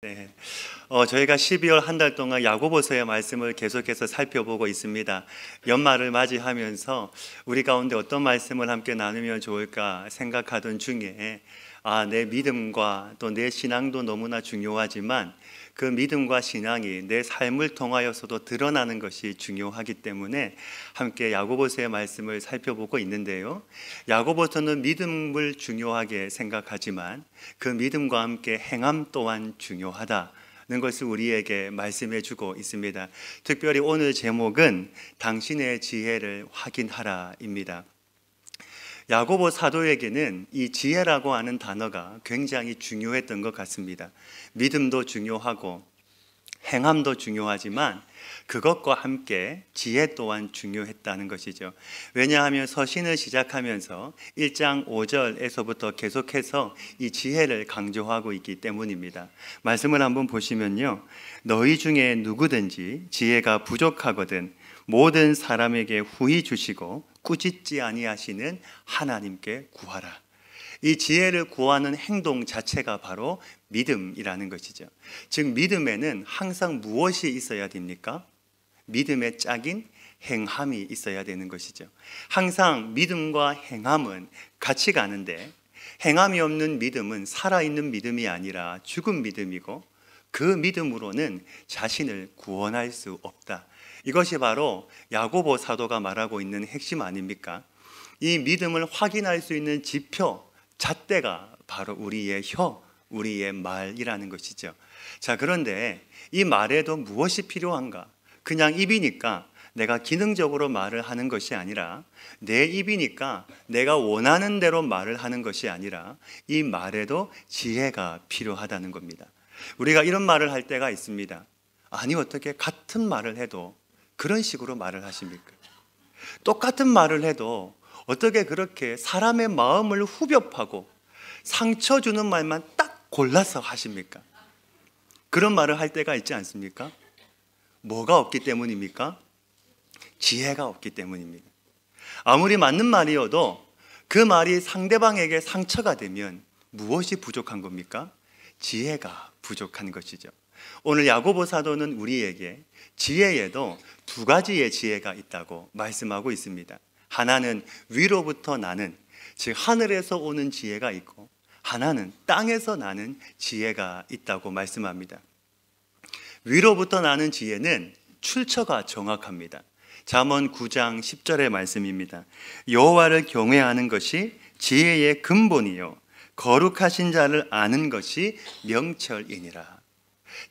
네, 저희가 12월 한 달 동안 야고보서의 말씀을 계속해서 살펴보고 있습니다. 연말을 맞이하면서 우리 가운데 어떤 말씀을 함께 나누면 좋을까 생각하던 중에 내 믿음과 또 내 신앙도 너무나 중요하지만 그 믿음과 신앙이 내 삶을 통하여서도 드러나는 것이 중요하기 때문에 함께 야고보서의 말씀을 살펴보고 있는데요. 야고보서는 믿음을 중요하게 생각하지만 그 믿음과 함께 행함 또한 중요하다는 것을 우리에게 말씀해 주고 있습니다. 특별히 오늘 제목은 당신의 지혜를 확인하라입니다. 야고보 사도에게는 이 지혜라고 하는 단어가 굉장히 중요했던 것 같습니다. 믿음도 중요하고 행함도 중요하지만 그것과 함께 지혜 또한 중요했다는 것이죠. 왜냐하면 서신을 시작하면서 1장 5절에서부터 계속해서 이 지혜를 강조하고 있기 때문입니다. 말씀을 한번 보시면요, 너희 중에 누구든지 지혜가 부족하거든 모든 사람에게 후히 주시고 꾸짖지 아니하시는 하나님께 구하라. 이 지혜를 구하는 행동 자체가 바로 믿음이라는 것이죠. 즉 믿음에는 항상 무엇이 있어야 됩니까? 믿음의 짝인 행함이 있어야 되는 것이죠. 항상 믿음과 행함은 같이 가는데 행함이 없는 믿음은 살아있는 믿음이 아니라 죽은 믿음이고 그 믿음으로는 자신을 구원할 수 없다. 이것이 바로 야고보 사도가 말하고 있는 핵심 아닙니까? 이 믿음을 확인할 수 있는 지표, 잣대가 바로 우리의 혀, 우리의 말이라는 것이죠. 자, 그런데 이 말에도 무엇이 필요한가? 그냥 입이니까 내가 기능적으로 말을 하는 것이 아니라 내 입이니까 내가 원하는 대로 말을 하는 것이 아니라 이 말에도 지혜가 필요하다는 겁니다. 우리가 이런 말을 할 때가 있습니다. 아니, 어떻게 같은 말을 해도 그런 식으로 말을 하십니까? 똑같은 말을 해도 어떻게 그렇게 사람의 마음을 후벼 파고 상처 주는 말만 딱 골라서 하십니까? 그런 말을 할 때가 있지 않습니까? 뭐가 없기 때문입니까? 지혜가 없기 때문입니다. 아무리 맞는 말이어도 그 말이 상대방에게 상처가 되면 무엇이 부족한 겁니까? 지혜가 부족한 것이죠. 오늘 야고보 사도는 우리에게 지혜에도 두 가지의 지혜가 있다고 말씀하고 있습니다. 하나는 위로부터 나는, 즉 하늘에서 오는 지혜가 있고 하나는 땅에서 나는 지혜가 있다고 말씀합니다. 위로부터 나는 지혜는 출처가 정확합니다. 잠언 9장 10절의 말씀입니다. 여호와를 경외하는 것이 지혜의 근본이요 거룩하신 자를 아는 것이 명철이니라.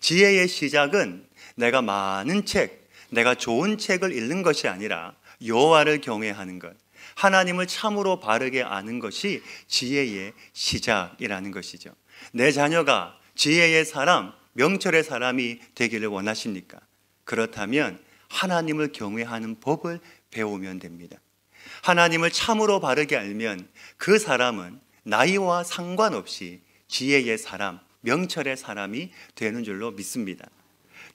지혜의 시작은 내가 많은 책, 내가 좋은 책을 읽는 것이 아니라 여호와를 경외하는 것, 하나님을 참으로 바르게 아는 것이 지혜의 시작이라는 것이죠. 내 자녀가 지혜의 사람, 명철의 사람이 되기를 원하십니까? 그렇다면 하나님을 경외하는 법을 배우면 됩니다. 하나님을 참으로 바르게 알면 그 사람은 나이와 상관없이 지혜의 사람, 명철의 사람이 되는 줄로 믿습니다.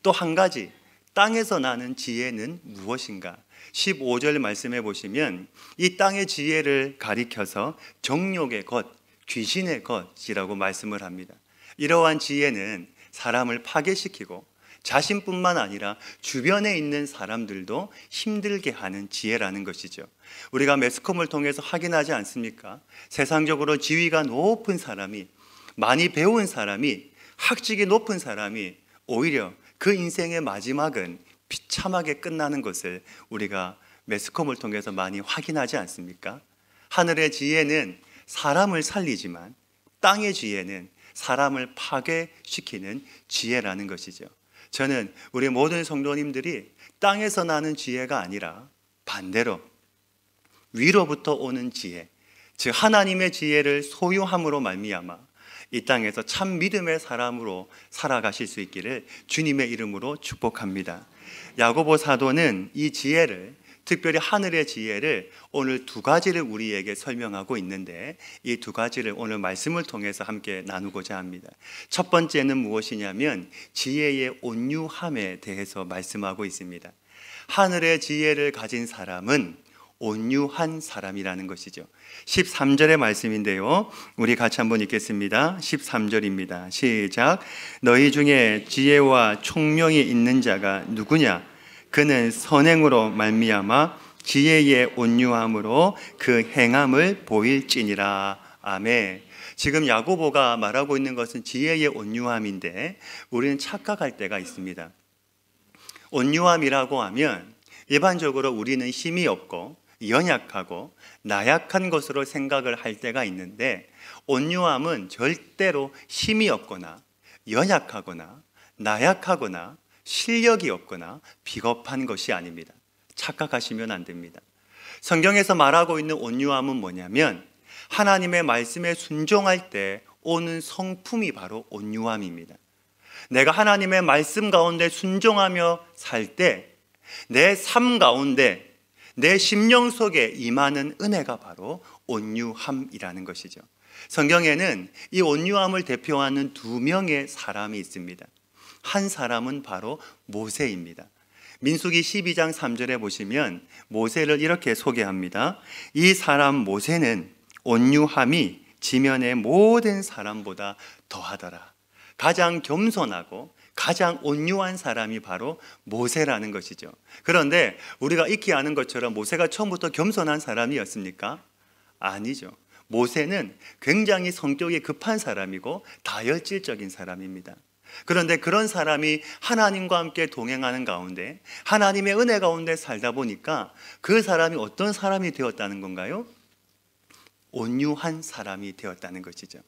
또 한 가지, 땅에서 나는 지혜는 무엇인가? 15절 말씀해 보시면 이 땅의 지혜를 가리켜서 정욕의 것, 귀신의 것이라고 말씀을 합니다. 이러한 지혜는 사람을 파괴시키고 자신뿐만 아니라 주변에 있는 사람들도 힘들게 하는 지혜라는 것이죠. 우리가 매스컴을 통해서 확인하지 않습니까? 세상적으로 지위가 높은 사람이, 많이 배운 사람이, 학직이 높은 사람이 오히려 그 인생의 마지막은 비참하게 끝나는 것을 우리가 매스컴을 통해서 많이 확인하지 않습니까? 하늘의 지혜는 사람을 살리지만 땅의 지혜는 사람을 파괴시키는 지혜라는 것이죠. 저는 우리 모든 성도님들이 땅에서 나는 지혜가 아니라 반대로 위로부터 오는 지혜, 즉 하나님의 지혜를 소유함으로 말미암아 이 땅에서 참 믿음의 사람으로 살아가실 수 있기를 주님의 이름으로 축복합니다. 야고보 사도는 이 지혜를, 특별히 하늘의 지혜를 오늘 두 가지를 우리에게 설명하고 있는데 이 두 가지를 오늘 말씀을 통해서 함께 나누고자 합니다. 첫 번째는 무엇이냐면 지혜의 온유함에 대해서 말씀하고 있습니다. 하늘의 지혜를 가진 사람은 온유한 사람이라는 것이죠. 13절의 말씀인데요, 우리 같이 한번 읽겠습니다. 13절입니다. 시작. 너희 중에 지혜와 총명이 있는 자가 누구냐? 그는 선행으로 말미암아 지혜의 온유함으로 그 행함을 보일지니라. 아멘. 지금 야고보가 말하고 있는 것은 지혜의 온유함인데, 우리는 착각할 때가 있습니다. 온유함이라고 하면 일반적으로 우리는 힘이 없고 연약하고 나약한 것으로 생각을 할 때가 있는데, 온유함은 절대로 힘이 없거나 연약하거나 나약하거나 실력이 없거나 비겁한 것이 아닙니다. 착각하시면 안 됩니다. 성경에서 말하고 있는 온유함은 뭐냐면, 하나님의 말씀에 순종할 때 오는 성품이 바로 온유함입니다. 내가 하나님의 말씀 가운데 순종하며 살 때 내 삶 가운데 내 심령 속에 임하는 은혜가 바로 온유함이라는 것이죠. 성경에는 이 온유함을 대표하는 두 명의 사람이 있습니다. 한 사람은 바로 모세입니다. 민수기 12장 3절에 보시면 모세를 이렇게 소개합니다. 이 사람 모세는 온유함이 지면의 모든 사람보다 더하더라. 가장 겸손하고 가장 온유한 사람이 바로 모세라는 것이죠. 그런데 우리가 익히 아는 것처럼 모세가 처음부터 겸손한 사람이었습니까? 아니죠. 모세는 굉장히 성격이 급한 사람이고 다혈질적인 사람입니다. 그런데 그런 사람이 하나님과 함께 동행하는 가운데 하나님의 은혜 가운데 살다 보니까 그 사람이 어떤 사람이 되었다는 건가요? 온유한 사람이 되었다는 것이죠.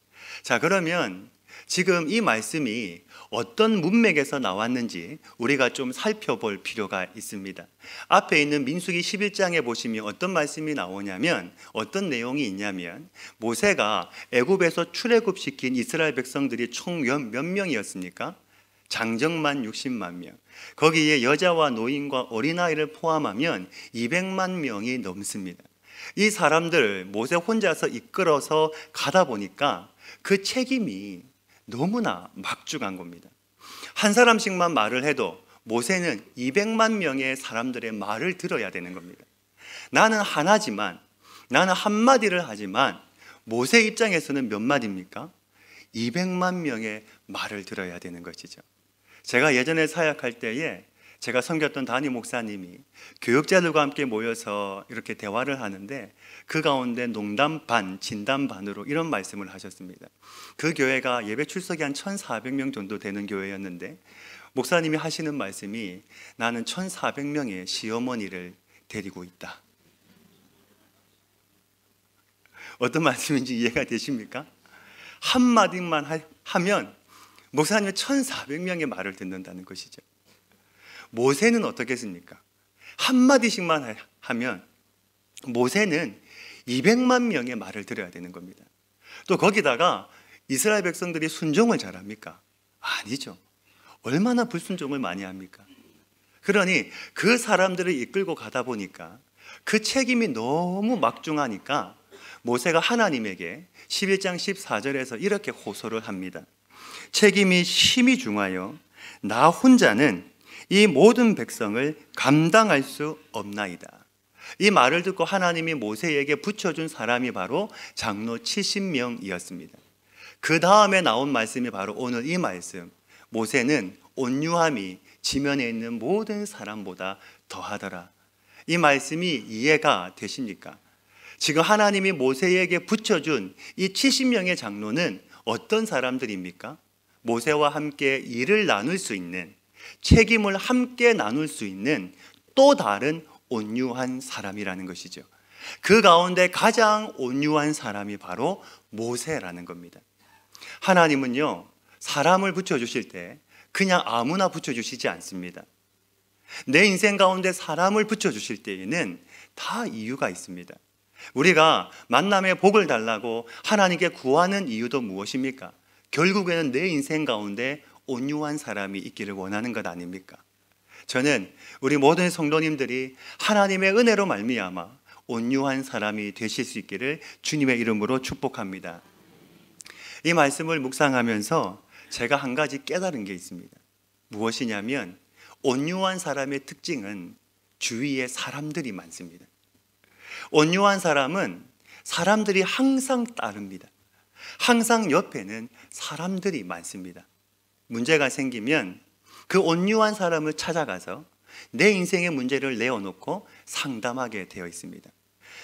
자, 그러면 지금 이 말씀이 어떤 문맥에서 나왔는지 우리가 좀 살펴볼 필요가 있습니다. 앞에 있는 민수기 11장에 보시면 어떤 말씀이 나오냐면, 어떤 내용이 있냐면, 모세가 애굽에서 출애굽시킨 이스라엘 백성들이 총 몇 명이었습니까? 장정만 60만 명, 거기에 여자와 노인과 어린아이를 포함하면 200만 명이 넘습니다. 이 사람들 모세 혼자서 이끌어서 가다 보니까 그 책임이 너무나 막중한 겁니다. 한 사람씩만 말을 해도 모세는 200만 명의 사람들의 말을 들어야 되는 겁니다. 나는 하나지만, 나는 한마디를 하지만 모세 입장에서는 몇 마디입니까? 200만 명의 말을 들어야 되는 것이죠. 제가 예전에 사역할 때에 제가 섬겼던 담임 목사님이 교육자들과 함께 모여서 이렇게 대화를 하는데, 그 가운데 농담 반, 진담 반으로 이런 말씀을 하셨습니다. 그 교회가 예배 출석이 한 1,400명 정도 되는 교회였는데, 목사님이 하시는 말씀이, 나는 1,400명의 시어머니를 데리고 있다. 어떤 말씀인지 이해가 되십니까? 한마디만 하면 목사님이 1,400명의 말을 듣는다는 것이죠. 모세는 어떻겠습니까? 한마디씩만 하면 모세는 200만 명의 말을 들어야 되는 겁니다. 또 거기다가 이스라엘 백성들이 순종을 잘합니까? 아니죠. 얼마나 불순종을 많이 합니까? 그러니 그 사람들을 이끌고 가다 보니까 그 책임이 너무 막중하니까 모세가 하나님에게 11장 14절에서 이렇게 호소를 합니다. 책임이 심히 중하여 나 혼자는 이 모든 백성을 감당할 수 없나이다. 이 말을 듣고 하나님이 모세에게 붙여준 사람이 바로 장로 70명이었습니다. 그 다음에 나온 말씀이 바로 오늘 이 말씀, 모세는 온유함이 지면에 있는 모든 사람보다 더하더라. 이 말씀이 이해가 되십니까? 지금 하나님이 모세에게 붙여준 이 70명의 장로는 어떤 사람들입니까? 모세와 함께 일을 나눌 수 있는, 책임을 함께 나눌 수 있는 또 다른 온유한 사람이라는 것이죠. 그 가운데 가장 온유한 사람이 바로 모세라는 겁니다. 하나님은요, 사람을 붙여주실 때 그냥 아무나 붙여주시지 않습니다. 내 인생 가운데 사람을 붙여주실 때에는 다 이유가 있습니다. 우리가 만남의 복을 달라고 하나님께 구하는 이유도 무엇입니까? 결국에는 내 인생 가운데 온유한 사람이 있기를 원하는 것 아닙니까? 저는 우리 모든 성도님들이 하나님의 은혜로 말미암아 온유한 사람이 되실 수 있기를 주님의 이름으로 축복합니다. 이 말씀을 묵상하면서 제가 한 가지 깨달은 게 있습니다. 무엇이냐면, 온유한 사람의 특징은 주위에 사람들이 많습니다. 온유한 사람은 사람들이 항상 따릅니다. 항상 옆에는 사람들이 많습니다. 문제가 생기면 그 온유한 사람을 찾아가서 내 인생의 문제를 내어놓고 상담하게 되어 있습니다.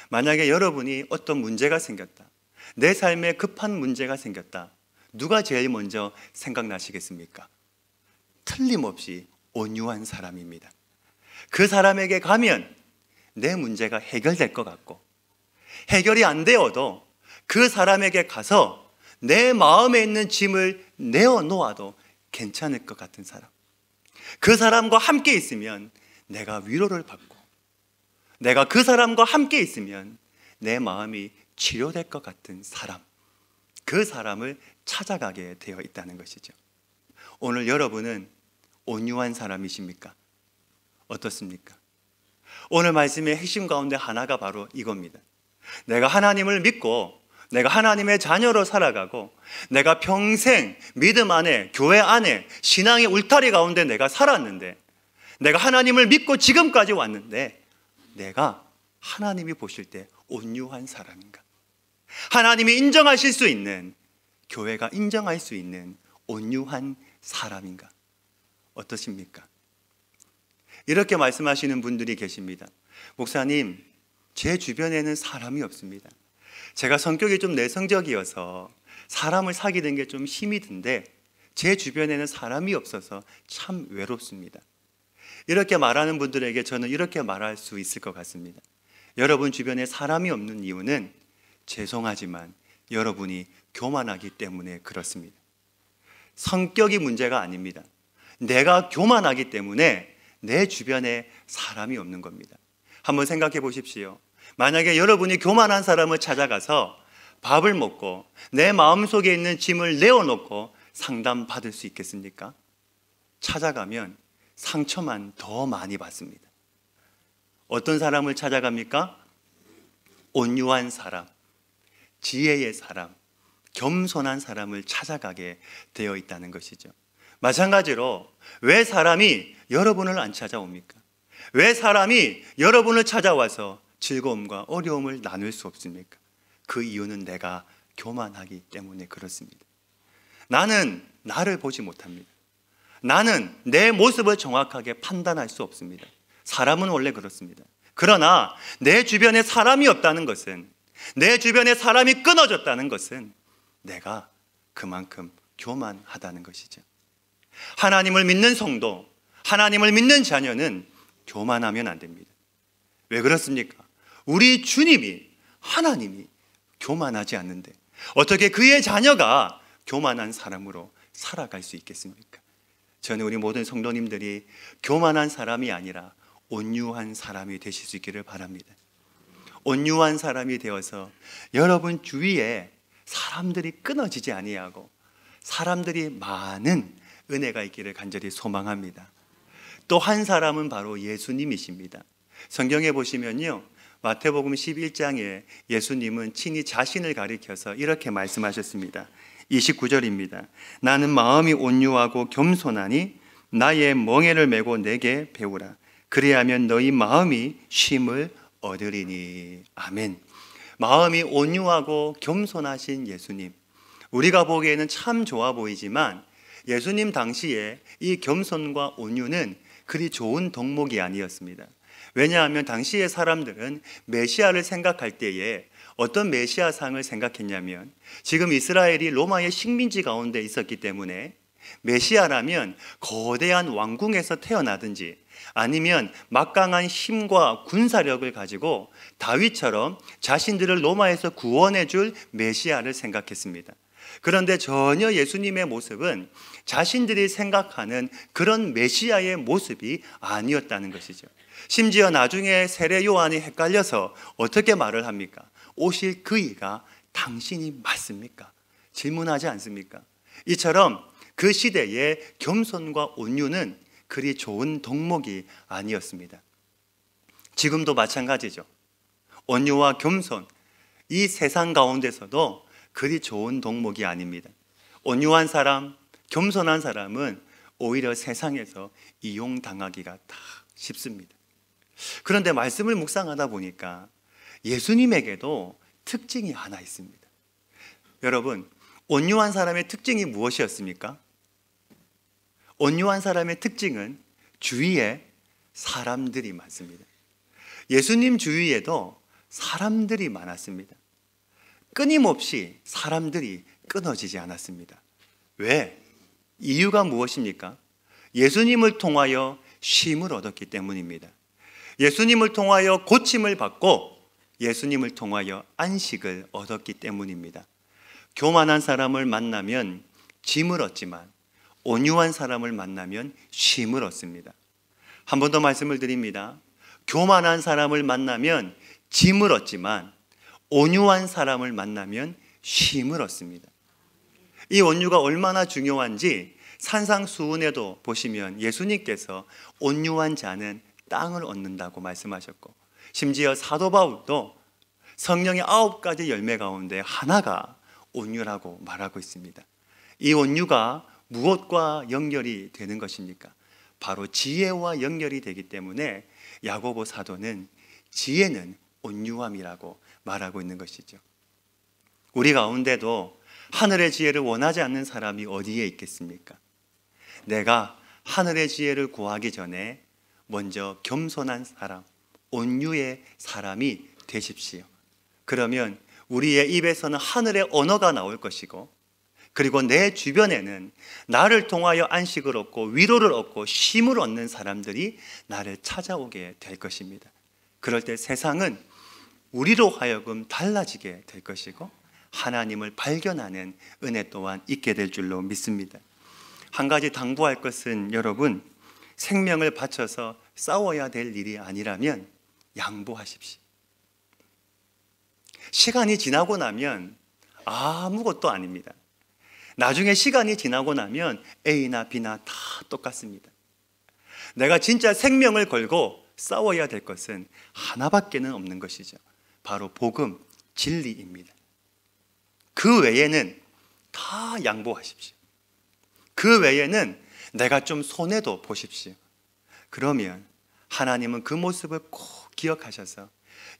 만약에 여러분이 어떤 문제가 생겼다, 내 삶에 급한 문제가 생겼다, 누가 제일 먼저 생각나시겠습니까? 틀림없이 온유한 사람입니다. 그 사람에게 가면 내 문제가 해결될 것 같고, 해결이 안 되어도 그 사람에게 가서 내 마음에 있는 짐을 내어놓아도 괜찮을 것 같은 사람, 그 사람과 함께 있으면 내가 위로를 받고, 내가 그 사람과 함께 있으면 내 마음이 치료될 것 같은 사람, 그 사람을 찾아가게 되어 있다는 것이죠. 오늘 여러분은 온유한 사람이십니까? 어떻습니까? 오늘 말씀의 핵심 가운데 하나가 바로 이겁니다. 내가 하나님을 믿고 내가 하나님의 자녀로 살아가고 내가 평생 믿음 안에, 교회 안에, 신앙의 울타리 가운데 내가 살았는데, 내가 하나님을 믿고 지금까지 왔는데 내가 하나님이 보실 때 온유한 사람인가? 하나님이 인정하실 수 있는, 교회가 인정할 수 있는 온유한 사람인가? 어떠십니까? 이렇게 말씀하시는 분들이 계십니다. 목사님, 제 주변에는 사람이 없습니다. 제가 성격이 좀 내성적이어서 사람을 사귀는 게 좀 힘이 든데 제 주변에는 사람이 없어서 참 외롭습니다. 이렇게 말하는 분들에게 저는 이렇게 말할 수 있을 것 같습니다. 여러분 주변에 사람이 없는 이유는 죄송하지만 여러분이 교만하기 때문에 그렇습니다. 성격이 문제가 아닙니다. 내가 교만하기 때문에 내 주변에 사람이 없는 겁니다. 한번 생각해 보십시오. 만약에 여러분이 교만한 사람을 찾아가서 밥을 먹고 내 마음속에 있는 짐을 내어놓고 상담받을 수 있겠습니까? 찾아가면 상처만 더 많이 받습니다. 어떤 사람을 찾아갑니까? 온유한 사람, 지혜의 사람, 겸손한 사람을 찾아가게 되어 있다는 것이죠. 마찬가지로 왜 사람이 여러분을 안 찾아옵니까? 왜 사람이 여러분을 찾아와서 즐거움과 어려움을 나눌 수 없습니까? 그 이유는 내가 교만하기 때문에 그렇습니다. 나는 나를 보지 못합니다. 나는 내 모습을 정확하게 판단할 수 없습니다. 사람은 원래 그렇습니다. 그러나 내 주변에 사람이 없다는 것은, 내 주변에 사람이 끊어졌다는 것은 내가 그만큼 교만하다는 것이죠. 하나님을 믿는 성도, 하나님을 믿는 자녀는 교만하면 안 됩니다. 왜 그렇습니까? 우리 주님이, 하나님이 교만하지 않는데 어떻게 그의 자녀가 교만한 사람으로 살아갈 수 있겠습니까? 저는 우리 모든 성도님들이 교만한 사람이 아니라 온유한 사람이 되실 수 있기를 바랍니다. 온유한 사람이 되어서 여러분 주위에 사람들이 끊어지지 아니하고 사람들이 많은 은혜가 있기를 간절히 소망합니다. 또 한 사람은 바로 예수님이십니다. 성경에 보시면요, 마태복음 11장에 예수님은 친히 자신을 가리켜서 이렇게 말씀하셨습니다. 29절입니다. 나는 마음이 온유하고 겸손하니 나의 멍에를 메고 내게 배우라. 그리하면 너희 마음이 쉼을 얻으리니. 아멘. 마음이 온유하고 겸손하신 예수님, 우리가 보기에는 참 좋아 보이지만 예수님 당시에 이 겸손과 온유는 그리 좋은 덕목이 아니었습니다. 왜냐하면 당시의 사람들은 메시아를 생각할 때에 어떤 메시아상을 생각했냐면, 지금 이스라엘이 로마의 식민지 가운데 있었기 때문에 메시아라면 거대한 왕궁에서 태어나든지 아니면 막강한 힘과 군사력을 가지고 다윗처럼 자신들을 로마에서 구원해 줄 메시아를 생각했습니다. 그런데 전혀 예수님의 모습은 자신들이 생각하는 그런 메시아의 모습이 아니었다는 것이죠. 심지어 나중에 세례 요한이 헷갈려서 어떻게 말을 합니까? 오실 그이가 당신이 맞습니까? 질문하지 않습니까? 이처럼 그 시대의 겸손과 온유는 그리 좋은 덕목이 아니었습니다. 지금도 마찬가지죠. 온유와 겸손, 이 세상 가운데서도 그리 좋은 덕목이 아닙니다. 온유한 사람, 겸손한 사람은 오히려 세상에서 이용당하기가 다 쉽습니다. 그런데 말씀을 묵상하다 보니까 예수님에게도 특징이 하나 있습니다. 여러분, 온유한 사람의 특징이 무엇이었습니까? 온유한 사람의 특징은 주위에 사람들이 많습니다. 예수님 주위에도 사람들이 많았습니다. 끊임없이 사람들이 끊어지지 않았습니다. 왜? 이유가 무엇입니까? 예수님을 통하여 쉼을 얻었기 때문입니다. 예수님을 통하여 고침을 받고 예수님을 통하여 안식을 얻었기 때문입니다. 교만한 사람을 만나면 짐을 얻지만 온유한 사람을 만나면 쉼을 얻습니다. 한 번 더 말씀을 드립니다. 교만한 사람을 만나면 짐을 얻지만 온유한 사람을 만나면 쉼을 얻습니다. 이 온유가 얼마나 중요한지 산상수훈에도 보시면 예수님께서 온유한 자는 땅을 얻는다고 말씀하셨고, 심지어 사도 바울도 성령의 9가지 열매 가운데 하나가 온유라고 말하고 있습니다. 이 온유가 무엇과 연결이 되는 것입니까? 바로 지혜와 연결이 되기 때문에 야고보 사도는 지혜는 온유함이라고 말하고 있는 것이죠. 우리 가운데도 하늘의 지혜를 원하지 않는 사람이 어디에 있겠습니까? 내가 하늘의 지혜를 구하기 전에 먼저 겸손한 사람, 온유의 사람이 되십시오. 그러면 우리의 입에서는 하늘의 언어가 나올 것이고, 그리고 내 주변에는 나를 통하여 안식을 얻고 위로를 얻고 쉼을 얻는 사람들이 나를 찾아오게 될 것입니다. 그럴 때 세상은 우리로 하여금 달라지게 될 것이고 하나님을 발견하는 은혜 또한 있게 될 줄로 믿습니다. 한 가지 당부할 것은, 여러분, 생명을 바쳐서 싸워야 될 일이 아니라면 양보하십시오. 시간이 지나고 나면 아무것도 아닙니다. 나중에 시간이 지나고 나면 A나 B나 다 똑같습니다. 내가 진짜 생명을 걸고 싸워야 될 것은 하나밖에는 없는 것이죠. 바로 복음, 진리입니다. 그 외에는 다 양보하십시오. 그 외에는 내가 좀 손해도 보십시오. 그러면 하나님은 그 모습을 꼭 기억하셔서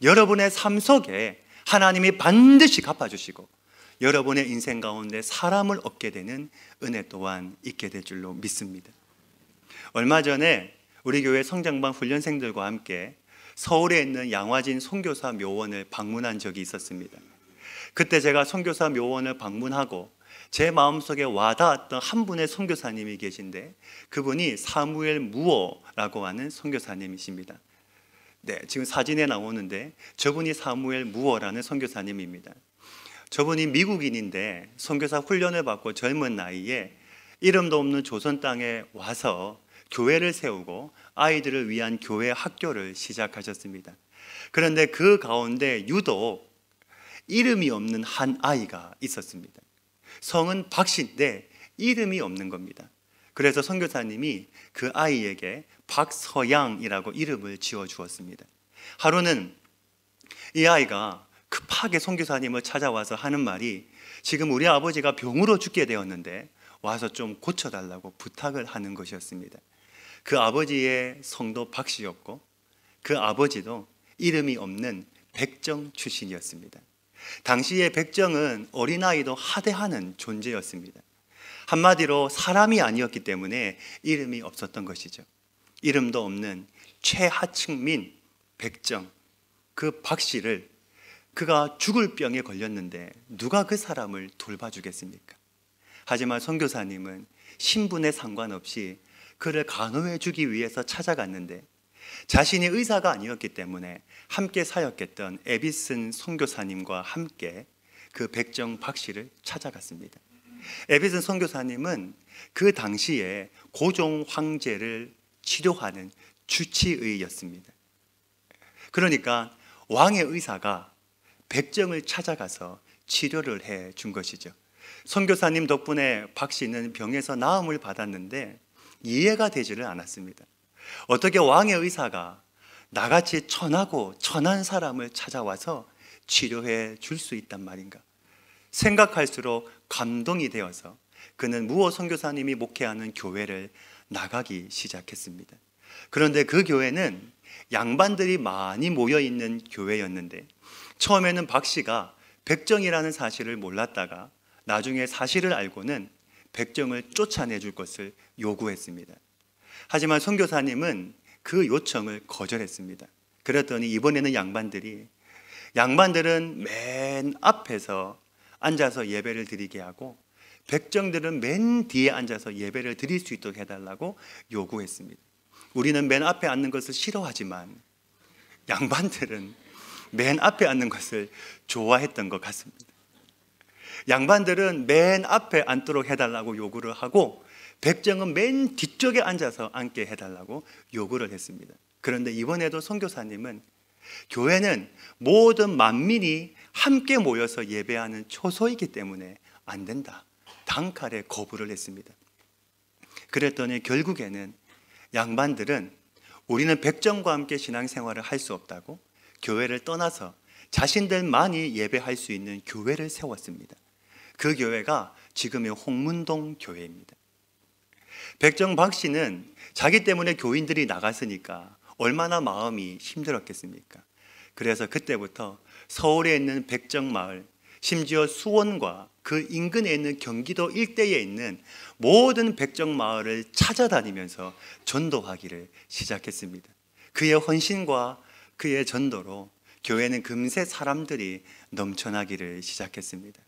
여러분의 삶 속에 하나님이 반드시 갚아주시고 여러분의 인생 가운데 사람을 얻게 되는 은혜 또한 있게 될 줄로 믿습니다. 얼마 전에 우리 교회 성장반 훈련생들과 함께 서울에 있는 양화진 선교사 묘원을 방문한 적이 있었습니다. 그때 제가 선교사 묘원을 방문하고 제 마음속에 와닿았던 한 분의 선교사님이 계신데, 그분이 사무엘 무어라고 하는 선교사님이십니다. 네, 지금 사진에 나오는데 저분이 사무엘 무어라는 선교사님입니다. 저분이 미국인인데 선교사 훈련을 받고 젊은 나이에 이름도 없는 조선 땅에 와서 교회를 세우고 아이들을 위한 교회 학교를 시작하셨습니다. 그런데 그 가운데 유독 이름이 없는 한 아이가 있었습니다. 성은 박씨인데 이름이 없는 겁니다. 그래서 선교사님이 그 아이에게 박서양이라고 이름을 지어주었습니다. 하루는 이 아이가 급하게 선교사님을 찾아와서 하는 말이, 지금 우리 아버지가 병으로 죽게 되었는데 와서 좀 고쳐달라고 부탁을 하는 것이었습니다. 그 아버지의 성도 박씨였고 그 아버지도 이름이 없는 백정 출신이었습니다. 당시의 백정은 어린아이도 하대하는 존재였습니다. 한마디로 사람이 아니었기 때문에 이름이 없었던 것이죠. 이름도 없는 최하층민 백정, 그 박씨를, 그가 죽을 병에 걸렸는데 누가 그 사람을 돌봐주겠습니까? 하지만 선교사님은 신분에 상관없이 그를 간호해 주기 위해서 찾아갔는데, 자신이 의사가 아니었기 때문에 함께 사역했던 에비슨 선교사님과 함께 그 백정 박씨를 찾아갔습니다. 에비슨 선교사님은 그 당시에 고종 황제를 치료하는 주치의였습니다. 그러니까 왕의 의사가 백정을 찾아가서 치료를 해 준 것이죠. 선교사님 덕분에 박 씨는 병에서 나음을 받았는데 이해가 되지를 않았습니다. 어떻게 왕의 의사가 나같이 천하고 천한 사람을 찾아와서 치료해 줄 수 있단 말인가? 생각할수록 감동이 되어서 그는 무어 선교사님이 목회하는 교회를 나가기 시작했습니다. 그런데 그 교회는 양반들이 많이 모여 있는 교회였는데 처음에는 박 씨가 백정이라는 사실을 몰랐다가 나중에 사실을 알고는 백정을 쫓아내줄 것을 요구했습니다. 하지만 선교사님은 그 요청을 거절했습니다. 그랬더니 이번에는 양반들은 맨 앞에서 앉아서 예배를 드리게 하고 백정들은 맨 뒤에 앉아서 예배를 드릴 수 있도록 해달라고 요구했습니다. 우리는 맨 앞에 앉는 것을 싫어하지만 양반들은 맨 앞에 앉는 것을 좋아했던 것 같습니다. 양반들은 맨 앞에 앉도록 해달라고 요구를 하고 백정은 맨 뒤쪽에 앉아서 앉게 해달라고 요구를 했습니다. 그런데 이번에도 선교사님은 교회는 모든 만민이 함께 모여서 예배하는 초소이기 때문에 안 된다, 단칼에 거부를 했습니다. 그랬더니 결국에는 양반들은 우리는 백정과 함께 신앙생활을 할 수 없다고 교회를 떠나서 자신들만이 예배할 수 있는 교회를 세웠습니다. 그 교회가 지금의 홍문동 교회입니다. 백정 박 씨는 자기 때문에 교인들이 나갔으니까 얼마나 마음이 힘들었겠습니까? 그래서 그때부터 서울에 있는 백정마을, 심지어 수원과 그 인근에 있는 경기도 일대에 있는 모든 백정마을을 찾아다니면서 전도하기를 시작했습니다. 그의 헌신과 그의 전도로 교회는 금세 사람들이 넘쳐나기를 시작했습니다.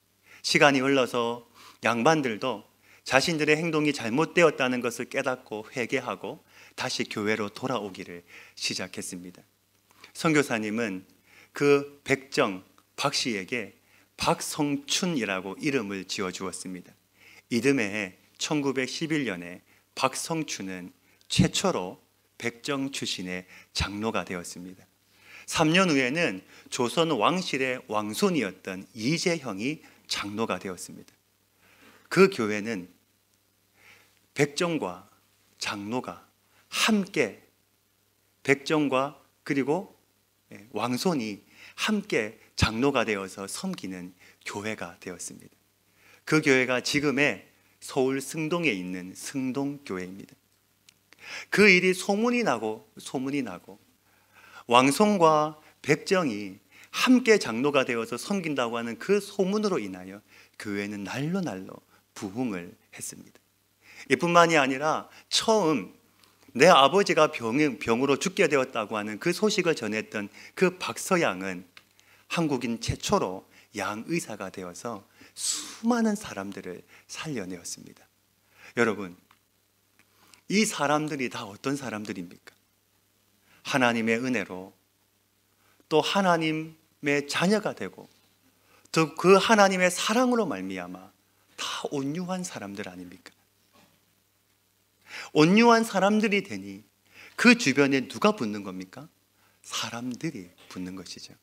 시간이 흘러서 양반들도 자신들의 행동이 잘못되었다는 것을 깨닫고 회개하고 다시 교회로 돌아오기를 시작했습니다. 선교사님은 그 백정 박 씨에게 박성춘이라고 이름을 지어주었습니다. 이듬해 1911년에 박성춘은 최초로 백정 출신의 장로가 되었습니다. 3년 후에는 조선 왕실의 왕손이었던 이재형이 장로가 되었습니다. 그 교회는 백정과 장로가 함께, 백정과 그리고 왕손이 함께 장로가 되어서 섬기는 교회가 되었습니다. 그 교회가 지금의 서울 승동에 있는 승동교회입니다. 그 일이 소문이 나고 왕손과 백정이 함께 장로가 되어서 섬긴다고 하는 그 소문으로 인하여 교회는 날로 부흥을 했습니다. 이뿐만이 아니라 처음 내 아버지가 병으로 죽게 되었다고 하는 그 소식을 전했던 그 박서양은 한국인 최초로 양의사가 되어서 수많은 사람들을 살려내었습니다. 여러분, 이 사람들이 다 어떤 사람들입니까? 하나님의 은혜로 또 하나님의 자녀가 되고 또 그 하나님의 사랑으로 말미암아 다 온유한 사람들 아닙니까? 온유한 사람들이 되니 그 주변에 누가 붙는 겁니까? 사람들이 붙는 것이죠.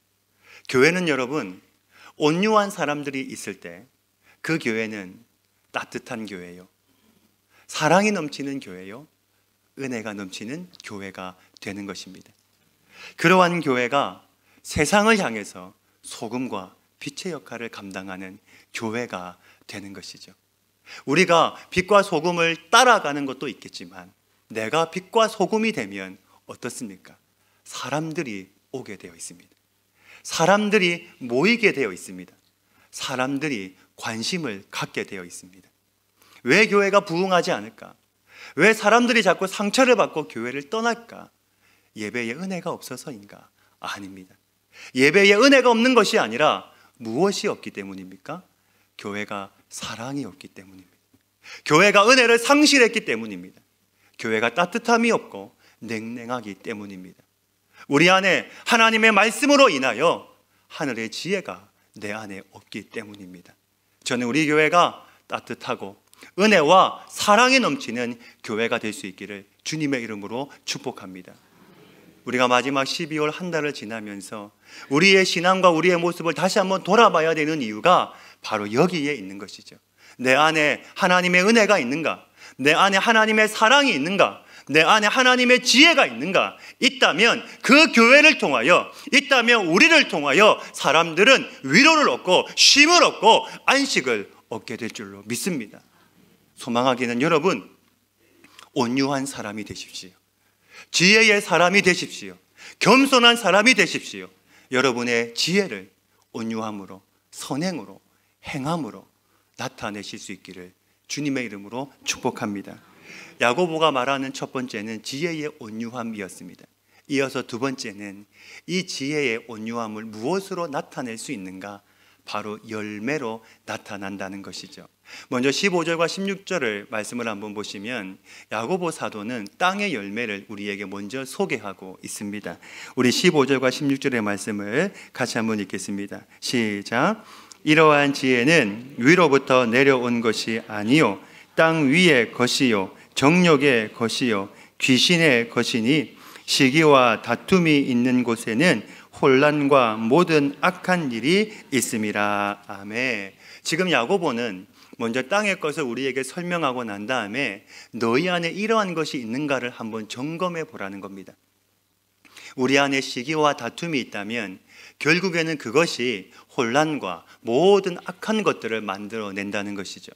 교회는 여러분, 온유한 사람들이 있을 때 그 교회는 따뜻한 교회요, 사랑이 넘치는 교회요, 은혜가 넘치는 교회가 되는 것입니다. 그러한 교회가 세상을 향해서 소금과 빛의 역할을 감당하는 교회가 되는 것이죠. 우리가 빛과 소금을 따라가는 것도 있겠지만 내가 빛과 소금이 되면 어떻습니까? 사람들이 오게 되어 있습니다. 사람들이 모이게 되어 있습니다. 사람들이 관심을 갖게 되어 있습니다. 왜 교회가 부흥하지 않을까? 왜 사람들이 자꾸 상처를 받고 교회를 떠날까? 예배의 은혜가 없어서인가? 아닙니다. 예배의 은혜가 없는 것이 아니라 무엇이 없기 때문입니까? 교회가 사랑이 없기 때문입니다. 교회가 은혜를 상실했기 때문입니다. 교회가 따뜻함이 없고 냉랭하기 때문입니다. 우리 안에 하나님의 말씀으로 인하여 하늘의 지혜가 내 안에 없기 때문입니다. 저는 우리 교회가 따뜻하고 은혜와 사랑이 넘치는 교회가 될 수 있기를 주님의 이름으로 축복합니다. 우리가 마지막 12월 한 달을 지나면서 우리의 신앙과 우리의 모습을 다시 한번 돌아봐야 되는 이유가 바로 여기에 있는 것이죠. 내 안에 하나님의 은혜가 있는가? 내 안에 하나님의 사랑이 있는가? 내 안에 하나님의 지혜가 있는가? 있다면 그 교회를 통하여, 있다면 우리를 통하여 사람들은 위로를 얻고 쉼을 얻고 안식을 얻게 될 줄로 믿습니다. 소망하기는 여러분, 온유한 사람이 되십시오. 지혜의 사람이 되십시오. 겸손한 사람이 되십시오. 여러분의 지혜를 온유함으로, 선행으로, 행함으로 나타내실 수 있기를 주님의 이름으로 축복합니다. 야고보가 말하는 첫 번째는 지혜의 온유함이었습니다. 이어서 두 번째는 이 지혜의 온유함을 무엇으로 나타낼 수 있는가? 바로 열매로 나타난다는 것이죠. 먼저 15절과 16절을 말씀을 한번 보시면 야고보 사도는 땅의 열매를 우리에게 먼저 소개하고 있습니다. 우리 15절과 16절의 말씀을 같이 한번 읽겠습니다. 시작. 이러한 지혜는 위로부터 내려온 것이 아니요 땅 위의 것이요 정욕의 것이요 귀신의 것이니 시기와 다툼이 있는 곳에는 혼란과 모든 악한 일이 있음이라. 아멘. 지금 야고보는 먼저 땅의 것을 우리에게 설명하고 난 다음에 너희 안에 이러한 것이 있는가를 한번 점검해 보라는 겁니다. 우리 안에 시기와 다툼이 있다면 결국에는 그것이 혼란과 모든 악한 것들을 만들어낸다는 것이죠.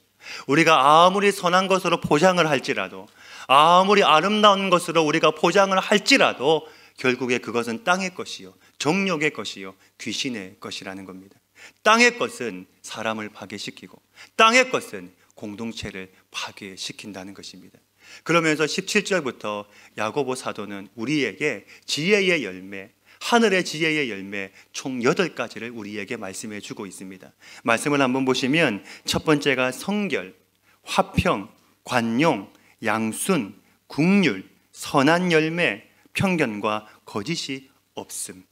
우리가 아무리 선한 것으로 포장을 할지라도, 아무리 아름다운 것으로 우리가 포장을 할지라도 결국에 그것은 땅의 것이요 정욕의 것이요 귀신의 것이라는 겁니다. 땅의 것은 사람을 파괴시키고 땅의 것은 공동체를 파괴시킨다는 것입니다. 그러면서 17절부터 야고보 사도는 우리에게 지혜의 열매, 하늘의 지혜의 열매 총 8가지를 우리에게 말씀해 주고 있습니다. 말씀을 한번 보시면 첫 번째가 성결, 화평, 관용, 양순, 국률, 선한 열매, 편견과 거짓이 없음.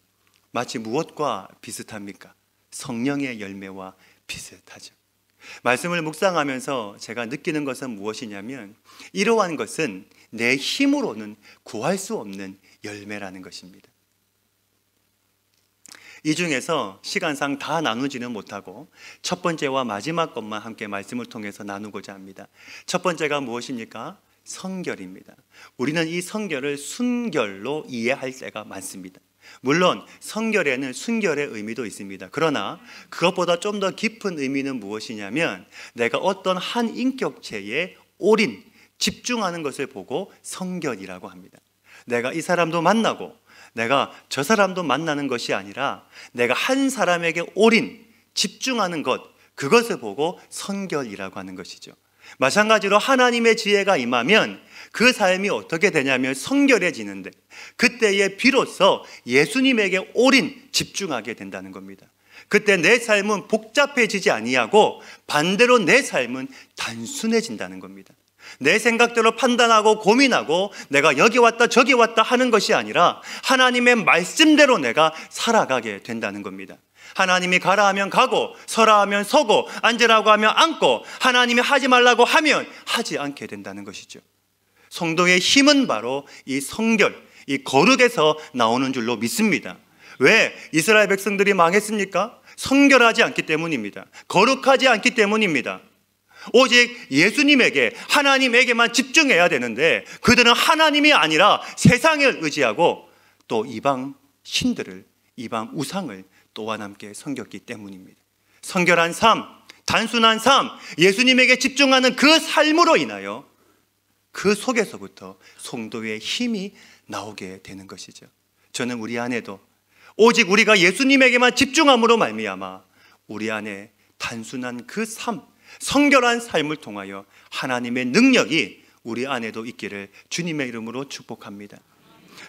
마치 무엇과 비슷합니까? 성령의 열매와 비슷하죠. 말씀을 묵상하면서 제가 느끼는 것은 무엇이냐면 이러한 것은 내 힘으로는 구할 수 없는 열매라는 것입니다. 이 중에서 시간상 다 나누지는 못하고 첫 번째와 마지막 것만 함께 말씀을 통해서 나누고자 합니다. 첫 번째가 무엇입니까? 성결입니다. 우리는 이 성결을 순결로 이해할 때가 많습니다. 물론 성결에는 순결의 의미도 있습니다. 그러나 그것보다 좀 더 깊은 의미는 무엇이냐면 내가 어떤 한 인격체에 올인, 집중하는 것을 보고 성결이라고 합니다. 내가 이 사람도 만나고 내가 저 사람도 만나는 것이 아니라 내가 한 사람에게 올인, 집중하는 것, 그것을 보고 성결이라고 하는 것이죠. 마찬가지로 하나님의 지혜가 임하면 그 삶이 어떻게 되냐면 성결해지는데 그때에 비로소 예수님에게 올인, 집중하게 된다는 겁니다. 그때 내 삶은 복잡해지지 아니하고 반대로 내 삶은 단순해진다는 겁니다. 내 생각대로 판단하고 고민하고 내가 여기 왔다 저기 왔다 하는 것이 아니라 하나님의 말씀대로 내가 살아가게 된다는 겁니다. 하나님이 가라 하면 가고 서라 하면 서고 앉으라고 하면 앉고 하나님이 하지 말라고 하면 하지 않게 된다는 것이죠. 성도의 힘은 바로 이 성결, 이 거룩에서 나오는 줄로 믿습니다. 왜 이스라엘 백성들이 망했습니까? 성결하지 않기 때문입니다. 거룩하지 않기 때문입니다. 오직 예수님에게, 하나님에게만 집중해야 되는데 그들은 하나님이 아니라 세상을 의지하고 또 이방 신들을, 이방 우상을 또한 함께 섬겼기 때문입니다. 성결한 삶, 단순한 삶, 예수님에게 집중하는 그 삶으로 인하여 그 속에서부터 성도의 힘이 나오게 되는 것이죠. 저는 우리 안에도 오직 우리가 예수님에게만 집중함으로 말미암아 우리 안에 단순한 그 삶, 성결한 삶을 통하여 하나님의 능력이 우리 안에도 있기를 주님의 이름으로 축복합니다.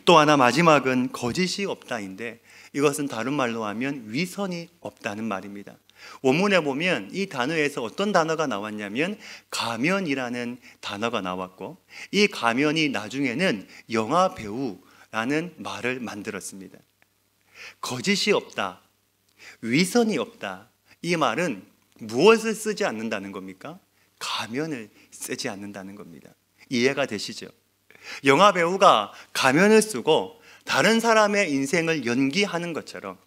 또 하나 마지막은 거짓이 없다인데 이것은 다른 말로 하면 위선이 없다는 말입니다. 원문에 보면 이 단어에서 어떤 단어가 나왔냐면 가면이라는 단어가 나왔고 이 가면이 나중에는 영화 배우라는 말을 만들었습니다. 거짓이 없다, 위선이 없다, 이 말은 무엇을 쓰지 않는다는 겁니까? 가면을 쓰지 않는다는 겁니다. 이해가 되시죠? 영화 배우가 가면을 쓰고 다른 사람의 인생을 연기하는 것처럼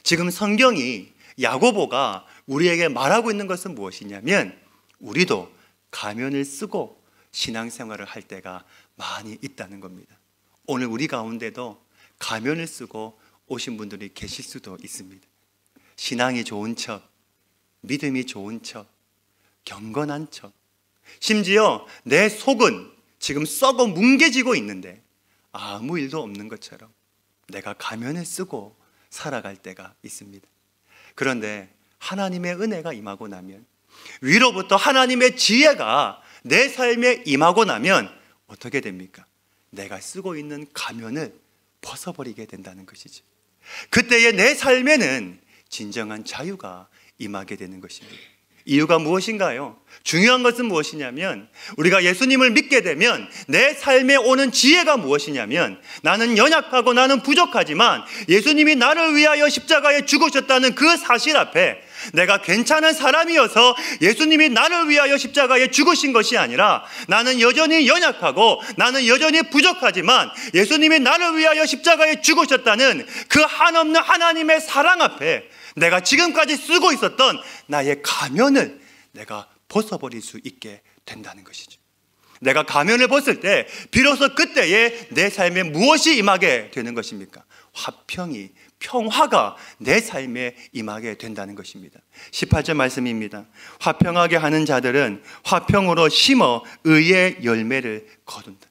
지금 성경이 야고보가 우리에게 말하고 있는 것은 무엇이냐면 우리도 가면을 쓰고 신앙생활을 할 때가 많이 있다는 겁니다. 오늘 우리 가운데도 가면을 쓰고 오신 분들이 계실 수도 있습니다. 신앙이 좋은 척, 믿음이 좋은 척, 경건한 척, 심지어 내 속은 지금 썩어 뭉개지고 있는데 아무 일도 없는 것처럼 내가 가면을 쓰고 살아갈 때가 있습니다. 그런데 하나님의 은혜가 임하고 나면, 위로부터 하나님의 지혜가 내 삶에 임하고 나면 어떻게 됩니까? 내가 쓰고 있는 가면을 벗어버리게 된다는 것이죠. 그때의 내 삶에는 진정한 자유가 임하게 되는 것입니다. 이유가 무엇인가요? 중요한 것은 무엇이냐면, 우리가 예수님을 믿게 되면 내 삶에 오는 지혜가 무엇이냐면, 나는 연약하고 나는 부족하지만 예수님이 나를 위하여 십자가에 죽으셨다는 그 사실 앞에 내가 괜찮은 사람이어서 예수님이 나를 위하여 십자가에 죽으신 것이 아니라, 나는 여전히 연약하고 나는 여전히 부족하지만 예수님이 나를 위하여 십자가에 죽으셨다는 그 한없는 하나님의 사랑 앞에 내가 지금까지 쓰고 있었던 나의 가면을 내가 벗어버릴 수 있게 된다는 것이죠. 내가 가면을 벗을 때 비로소 그때에 내 삶에 무엇이 임하게 되는 것입니까? 화평이, 평화가 내 삶에 임하게 된다는 것입니다. 18절 말씀입니다. 화평하게 하는 자들은 화평으로 심어 의의 열매를 거둔다.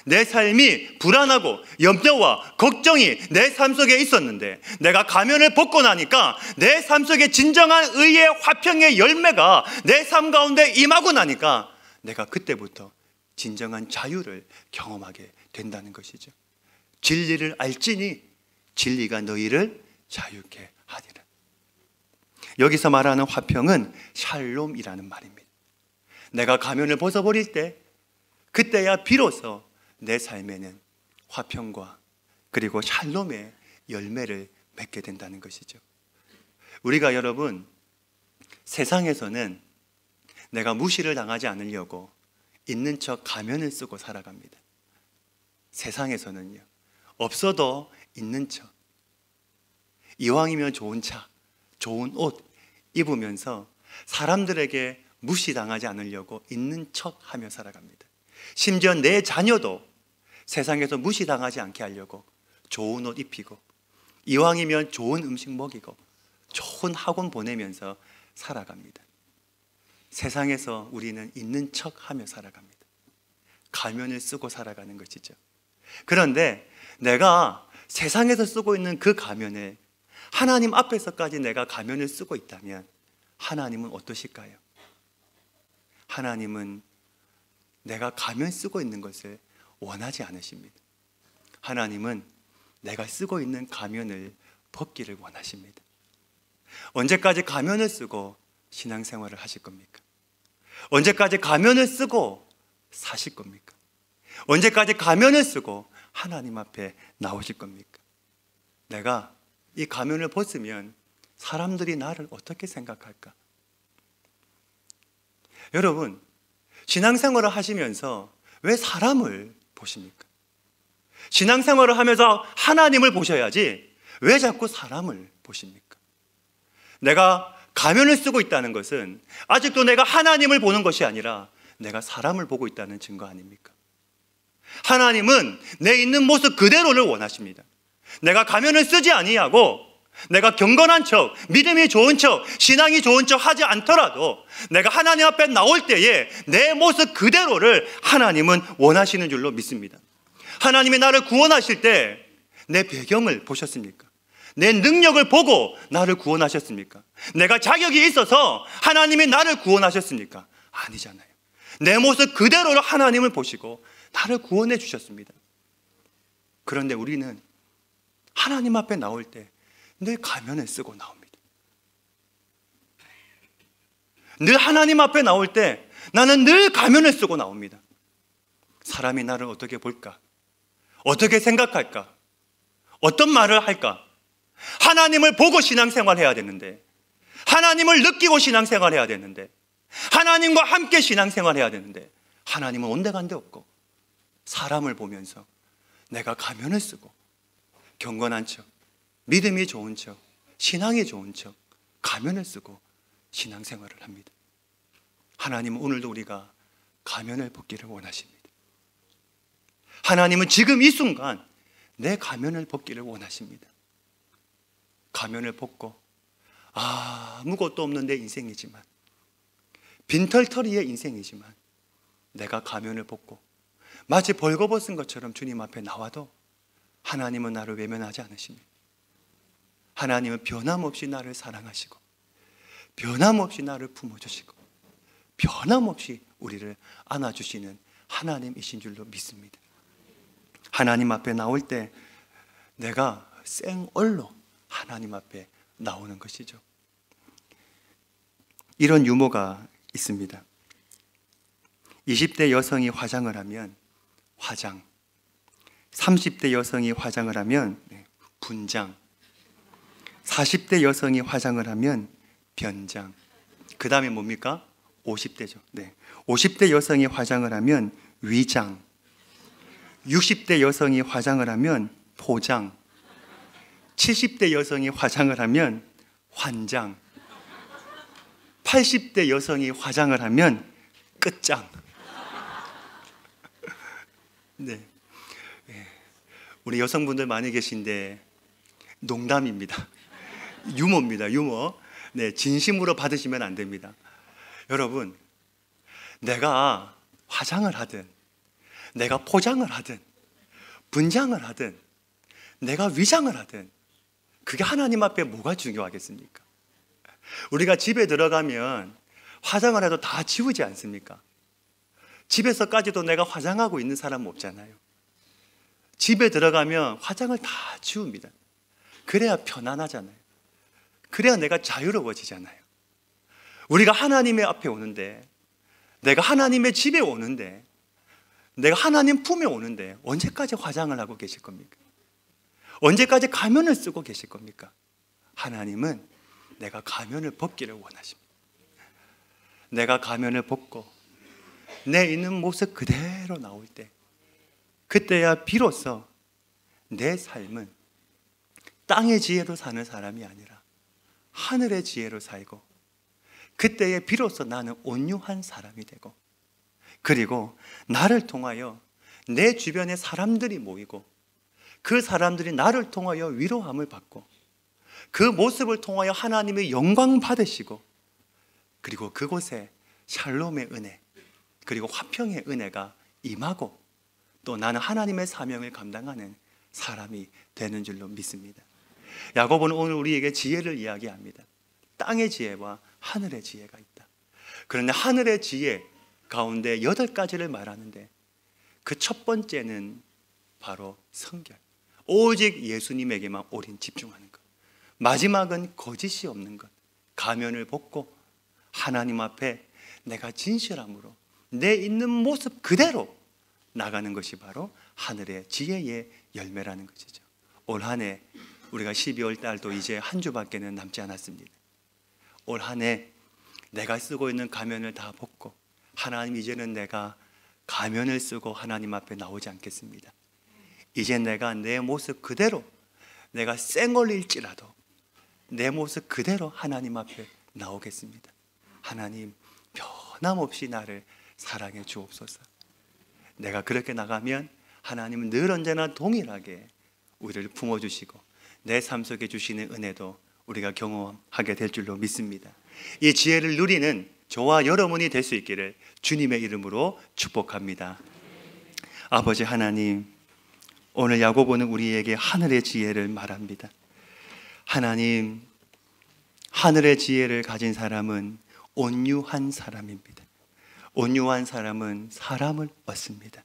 내 삶이 불안하고 염려와 걱정이 내 삶 속에 있었는데, 내가 가면을 벗고 나니까 내 삶 속에 진정한 의의 화평의 열매가 내 삶 가운데 임하고 나니까 내가 그때부터 진정한 자유를 경험하게 된다는 것이죠. 진리를 알지니 진리가 너희를 자유케 하리라. 여기서 말하는 화평은 샬롬이라는 말입니다. 내가 가면을 벗어버릴 때, 그때야 비로소 내 삶에는 화평과 그리고 샬롬의 열매를 맺게 된다는 것이죠. 우리가 여러분, 세상에서는 내가 무시를 당하지 않으려고 있는 척 가면을 쓰고 살아갑니다. 세상에서는요, 없어도 있는 척, 이왕이면 좋은 차, 좋은 옷 입으면서 사람들에게 무시당하지 않으려고 있는 척 하며 살아갑니다. 심지어 내 자녀도 세상에서 무시당하지 않게 하려고 좋은 옷 입히고, 이왕이면 좋은 음식 먹이고, 좋은 학원 보내면서 살아갑니다. 세상에서 우리는 있는 척 하며 살아갑니다. 가면을 쓰고 살아가는 것이죠. 그런데 내가 세상에서 쓰고 있는 그 가면을 하나님 앞에서까지 내가 가면을 쓰고 있다면 하나님은 어떠실까요? 하나님은 내가 가면 쓰고 있는 것을 원하지 않으십니다. 하나님은 내가 쓰고 있는 가면을 벗기를 원하십니다. 언제까지 가면을 쓰고 신앙생활을 하실 겁니까? 언제까지 가면을 쓰고 사실 겁니까? 언제까지 가면을 쓰고 하나님 앞에 나오실 겁니까? 내가 이 가면을 벗으면 사람들이 나를 어떻게 생각할까? 여러분, 신앙생활을 하시면서 왜 사람을 보십니까? 신앙생활을 하면서 하나님을 보셔야지 왜 자꾸 사람을 보십니까? 내가 가면을 쓰고 있다는 것은 아직도 내가 하나님을 보는 것이 아니라 내가 사람을 보고 있다는 증거 아닙니까? 하나님은 내 있는 모습 그대로를 원하십니다. 내가 가면을 쓰지 아니하고 내가 경건한 척, 믿음이 좋은 척, 신앙이 좋은 척 하지 않더라도 내가 하나님 앞에 나올 때에 내 모습 그대로를 하나님은 원하시는 줄로 믿습니다. 하나님이 나를 구원하실 때 내 배경을 보셨습니까? 내 능력을 보고 나를 구원하셨습니까? 내가 자격이 있어서 하나님이 나를 구원하셨습니까? 아니잖아요. 내 모습 그대로를 하나님을 보시고 나를 구원해 주셨습니다. 그런데 우리는 하나님 앞에 나올 때 늘 가면을 쓰고 나옵니다. 늘 하나님 앞에 나올 때 나는 늘 가면을 쓰고 나옵니다. 사람이 나를 어떻게 볼까? 어떻게 생각할까? 어떤 말을 할까? 하나님을 보고 신앙생활 해야 되는데, 하나님을 느끼고 신앙생활 해야 되는데, 하나님과 함께 신앙생활 해야 되는데, 하나님은 온데간데 없고 사람을 보면서 내가 가면을 쓰고 경건한 척, 믿음이 좋은 척, 신앙이 좋은 척 가면을 쓰고 신앙생활을 합니다. 하나님은 오늘도 우리가 가면을 벗기를 원하십니다. 하나님은 지금 이 순간 내 가면을 벗기를 원하십니다. 가면을 벗고 아무것도 없는 내 인생이지만, 빈털터리의 인생이지만 내가 가면을 벗고 마치 벌거벗은 것처럼 주님 앞에 나와도 하나님은 나를 외면하지 않으십니다. 하나님은 변함없이 나를 사랑하시고 변함없이 나를 품어주시고 변함없이 우리를 안아주시는 하나님이신 줄로 믿습니다. 하나님 앞에 나올 때 내가 생얼로 하나님 앞에 나오는 것이죠. 이런 유머가 있습니다. 20대 여성이 화장을 하면 화장, 30대 여성이 화장을 하면 분장, 40대 여성이 화장을 하면 변장, 그 다음에 뭡니까? 50대죠. 50대 여성이 화장을 하면 위장, 60대 여성이 화장을 하면 포장, 70대 여성이 화장을 하면 환장, 80대 여성이 화장을 하면 끝장. 우리 여성분들 많이 계신데 농담입니다. 유머입니다. 유머. 진심으로 받으시면 안 됩니다. 여러분, 내가 화장을 하든 내가 포장을 하든 분장을 하든 내가 위장을 하든 그게 하나님 앞에 뭐가 중요하겠습니까? 우리가 집에 들어가면 화장을 해도 다 지우지 않습니까? 집에서까지도 내가 화장하고 있는 사람은 없잖아요. 집에 들어가면 화장을 다 지웁니다. 그래야 편안하잖아요. 그래야 내가 자유로워지잖아요. 우리가 하나님의 앞에 오는데, 내가 하나님의 집에 오는데, 내가 하나님 품에 오는데 언제까지 화장을 하고 계실 겁니까? 언제까지 가면을 쓰고 계실 겁니까? 하나님은 내가 가면을 벗기를 원하십니다. 내가 가면을 벗고 내 있는 모습 그대로 나올 때, 그때야 비로소 내 삶은 땅의 지혜로 사는 사람이 아니라 하늘의 지혜로 살고, 그때에 비로소 나는 온유한 사람이 되고, 그리고 나를 통하여 내 주변에 사람들이 모이고 그 사람들이 나를 통하여 위로함을 받고 그 모습을 통하여 하나님의 영광 받으시고, 그리고 그곳에 샬롬의 은혜 그리고 화평의 은혜가 임하고 또 나는 하나님의 사명을 감당하는 사람이 되는 줄로 믿습니다. 야고보는 오늘 우리에게 지혜를 이야기합니다. 땅의 지혜와 하늘의 지혜가 있다. 그런데 하늘의 지혜 가운데 8가지를 말하는데 그 첫 번째는 바로 성결, 오직 예수님에게만 오랜 집중하는 것. 마지막은 거짓이 없는 것, 가면을 벗고 하나님 앞에 내가 진실함으로 내 있는 모습 그대로 나가는 것이 바로 하늘의 지혜의 열매라는 것이죠. 올 한 해 우리가 12월 달도 이제 한 주밖에는 남지 않았습니다. 올 한 해 내가 쓰고 있는 가면을 다 벗고, 하나님, 이제는 내가 가면을 쓰고 하나님 앞에 나오지 않겠습니다. 이제 내가 내 모습 그대로, 내가 쌩얼일지라도 내 모습 그대로 하나님 앞에 나오겠습니다. 하나님, 변함없이 나를 사랑해 주옵소서. 내가 그렇게 나가면 하나님은 늘 언제나 동일하게 우리를 품어주시고 내 삶 속에 주시는 은혜도 우리가 경험하게 될 줄로 믿습니다. 이 지혜를 누리는 저와 여러분이 될 수 있기를 주님의 이름으로 축복합니다. 아버지 하나님, 오늘 야고보는 우리에게 하늘의 지혜를 말합니다. 하나님, 하늘의 지혜를 가진 사람은 온유한 사람입니다. 온유한 사람은 사람을 얻습니다.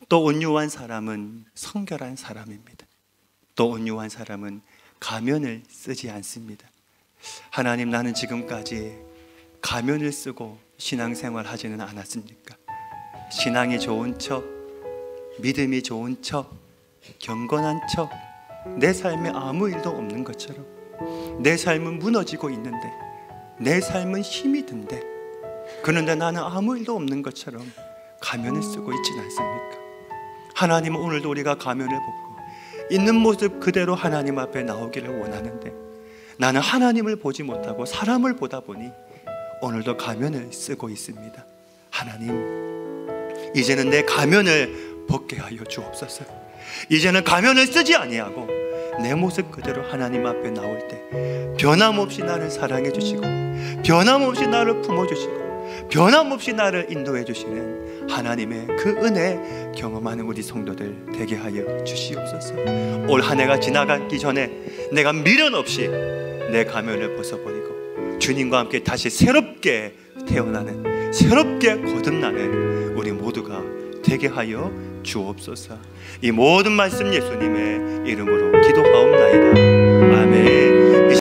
또 온유한 사람은 성결한 사람입니다. 또 온유한 사람은 가면을 쓰지 않습니다. 하나님, 나는 지금까지 가면을 쓰고 신앙생활 하지는 않았습니까? 신앙이 좋은 척, 믿음이 좋은 척, 경건한 척, 내 삶에 아무 일도 없는 것처럼, 내 삶은 무너지고 있는데, 내 삶은 힘이 든데, 그런데 나는 아무 일도 없는 것처럼 가면을 쓰고 있지는 않습니까? 하나님은 오늘도 우리가 가면을 벗고 있는 모습 그대로 하나님 앞에 나오기를 원하는데, 나는 하나님을 보지 못하고 사람을 보다 보니 오늘도 가면을 쓰고 있습니다. 하나님, 이제는 내 가면을 벗게 하여 주옵소서. 이제는 가면을 쓰지 아니하고 내 모습 그대로 하나님 앞에 나올 때 변함없이 나를 사랑해 주시고, 변함없이 나를 품어주시고, 변함없이 나를 인도해 주시는 하나님의 그 은혜 경험하는 우리 성도들 되게 하여 주시옵소서. 올 한 해가 지나가기 전에 내가 미련 없이 내 가면을 벗어버리고 주님과 함께 다시 새롭게 태어나는, 새롭게 거듭나는 우리 모두가 되게 하여 주옵소서. 이 모든 말씀 예수님의 이름으로 기도하옵나이다.